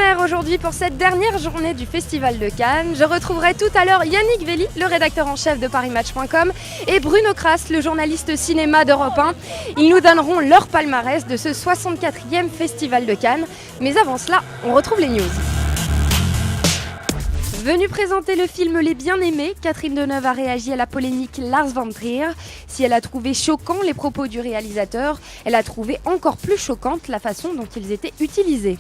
sommaire aujourd'hui pour cette dernière journée du Festival de Cannes. Je retrouverai tout à l'heure Yannick Velli, le rédacteur en chef de ParisMatch.com, et Bruno Kras, le journaliste cinéma d'Europe 1. Ils nous donneront leur palmarès de ce 64e Festival de Cannes. Mais avant cela, on retrouve les news. Venue présenter le film Les Bien-Aimés, Catherine Deneuve a réagi à la polémique Lars von Trier. Si elle a trouvé choquant les propos du réalisateur, elle a trouvé encore plus choquante la façon dont ils étaient utilisés.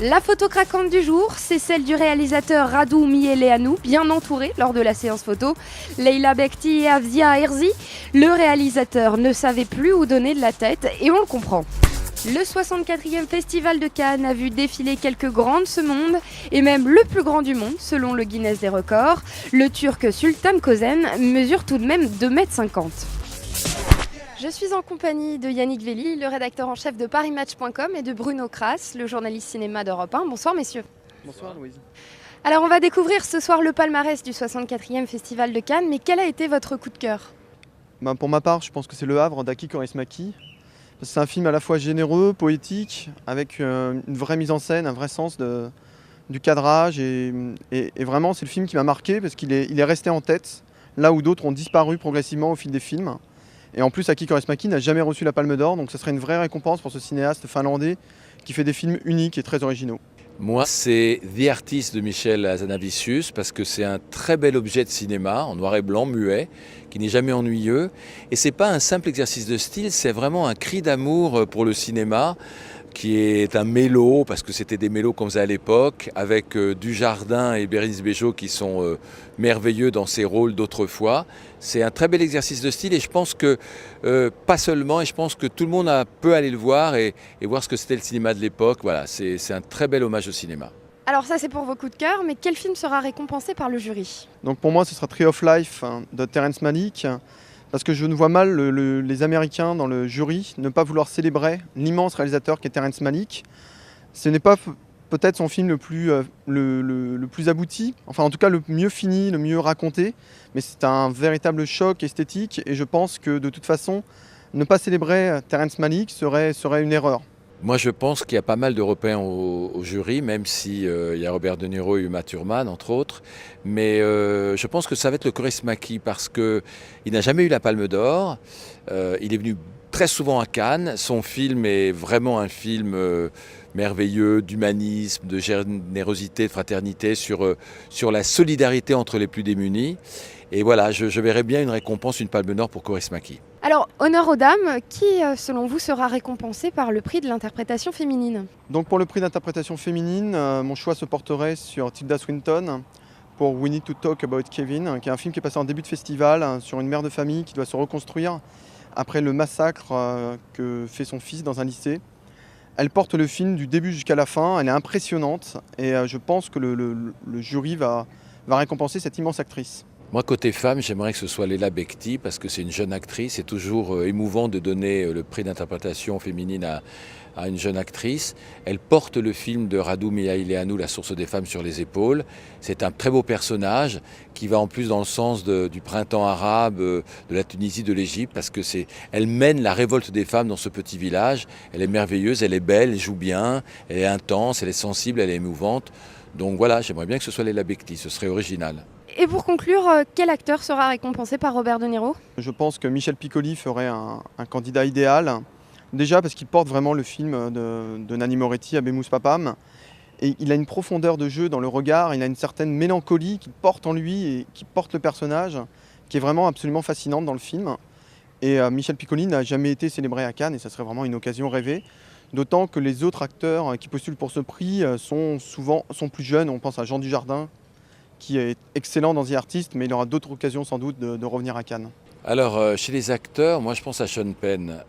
La photo craquante du jour, c'est celle du réalisateur Radu Mieleanu, bien entouré lors de la séance photo. Leila Bekti et Avzia Herzi, le réalisateur ne savait plus où donner de la tête et on le comprend. Le 64e Festival de Cannes a vu défiler quelques grands de ce monde, et même le plus grand du monde, selon le Guinness des records. Le Turc Sultan Kösen mesure tout de même 2,50 m. Je suis en compagnie de Yannick Velli, le rédacteur en chef de ParisMatch.com, et de Bruno Kras, le journaliste cinéma d'Europe 1. Bonsoir messieurs. Bonsoir Louise. Alors on va découvrir ce soir le palmarès du 64e Festival de Cannes, mais quel a été votre coup de cœur ? Pour ma part, je pense que c'est Le Havre d'Aki Kaurismäki. C'est un film à la fois généreux, poétique, avec une vraie mise en scène, un vrai sens du cadrage. Et vraiment, c'est le film qui m'a marqué parce qu'il est resté en tête, là où d'autres ont disparu progressivement au fil des films. Et en plus, Aki Kaurismäki n'a jamais reçu la Palme d'Or, donc ce serait une vraie récompense pour ce cinéaste finlandais qui fait des films uniques et très originaux. Moi, c'est The Artist de Michel Hazanavicius parce que c'est un très bel objet de cinéma en noir et blanc, muet, qui n'est jamais ennuyeux. Et c'est pas un simple exercice de style, c'est vraiment un cri d'amour pour le cinéma, qui est un mélo, parce que c'était des mélos qu'on faisait à l'époque, avec Dujardin et Bérénice Bejo qui sont merveilleux dans ces rôles d'autrefois. C'est un très bel exercice de style et je pense que, pas seulement, et je pense que tout le monde peut aller le voir et voir ce que c'était le cinéma de l'époque. Voilà, c'est un très bel hommage au cinéma. Alors ça c'est pour vos coups de cœur, mais quel film sera récompensé par le jury ? Donc pour moi, ce sera Tree of Life de Terrence Malick, parce que je ne vois mal les Américains dans le jury ne pas vouloir célébrer l'immense réalisateur qu'est Terrence Malick. Ce n'est pas peut-être son film le plus abouti, enfin en tout cas le mieux fini, le mieux raconté, mais c'est un véritable choc esthétique et je pense que de toute façon, ne pas célébrer Terrence Malick serait une erreur. Moi, je pense qu'il y a pas mal d'Européens au jury, même si il y a Robert De Niro et Uma Thurman, entre autres. Mais je pense que ça va être le Kaurismäki parce qu'il n'a jamais eu la Palme d'Or. Il est venu très souvent à Cannes. Son film est vraiment un film merveilleux d'humanisme, de générosité, de fraternité, sur la solidarité entre les plus démunis. Et voilà, je verrais bien une récompense, une Palme d'Or pour Kaurismäki. Alors, honneur aux dames, qui selon vous sera récompensé par le prix de l'interprétation féminine ? Donc pour le prix d'interprétation féminine, mon choix se porterait sur Tilda Swinton pour We Need to Talk About Kevin, qui est un film qui est passé en début de festival sur une mère de famille qui doit se reconstruire après le massacre que fait son fils dans un lycée. Elle porte le film du début jusqu'à la fin, elle est impressionnante et je pense que le jury va récompenser cette immense actrice. Moi, côté femme, j'aimerais que ce soit Leila Bekti parce que c'est une jeune actrice. C'est toujours émouvant de donner le prix d'interprétation féminine à une jeune actrice. Elle porte le film de Radu Mieleanu, La source des femmes sur les épaules. C'est un très beau personnage qui va en plus dans le sens du printemps arabe, de la Tunisie, de l'Égypte, parce que elle mène la révolte des femmes dans ce petit village. Elle est merveilleuse, elle est belle, elle joue bien, elle est intense, elle est sensible, elle est émouvante. Donc voilà, j'aimerais bien que ce soit Leila Bekti, ce serait original. Et pour conclure, quel acteur sera récompensé par Robert De Niro ? Je pense que Michel Piccoli ferait un candidat idéal. Déjà parce qu'il porte vraiment le film de Nanni Moretti, Habemus Papam. Et il a une profondeur de jeu dans le regard, il a une certaine mélancolie qu'il porte en lui et qui porte le personnage, qui est vraiment absolument fascinante dans le film. Et Michel Piccoli n'a jamais été célébré à Cannes et ça serait vraiment une occasion rêvée. D'autant que les autres acteurs qui postulent pour ce prix sont plus jeunes. On pense à Jean Dujardin, qui est excellent dans The Artist, mais il aura d'autres occasions sans doute de revenir à Cannes. Alors, chez les acteurs, moi je pense à Sean Penn.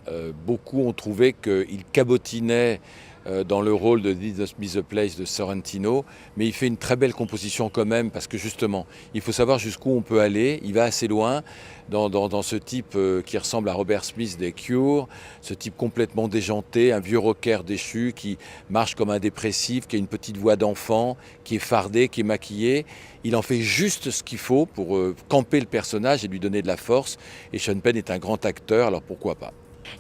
Beaucoup ont trouvé qu'il cabotinait dans le rôle de This Must Be the Place de Sorrentino, mais il fait une très belle composition quand même, parce que justement, il faut savoir jusqu'où on peut aller. Il va assez loin dans ce type qui ressemble à Robert Smith des Cure, ce type complètement déjanté, un vieux rocker déchu qui marche comme un dépressif, qui a une petite voix d'enfant, qui est fardé, qui est maquillé. Il en fait juste ce qu'il faut pour camper le personnage et lui donner de la force. Et Sean Penn est un grand acteur, alors pourquoi pas ?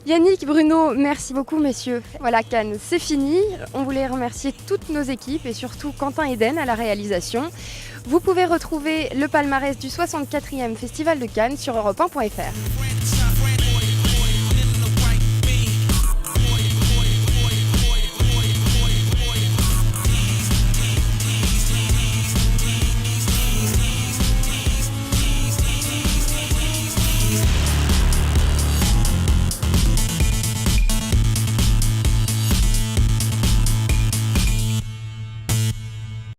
Yannick, Bruno, merci beaucoup messieurs. Voilà, Cannes, c'est fini. On voulait remercier toutes nos équipes et surtout Quentin Eden à la réalisation. Vous pouvez retrouver le palmarès du 64e Festival de Cannes sur europe1.fr.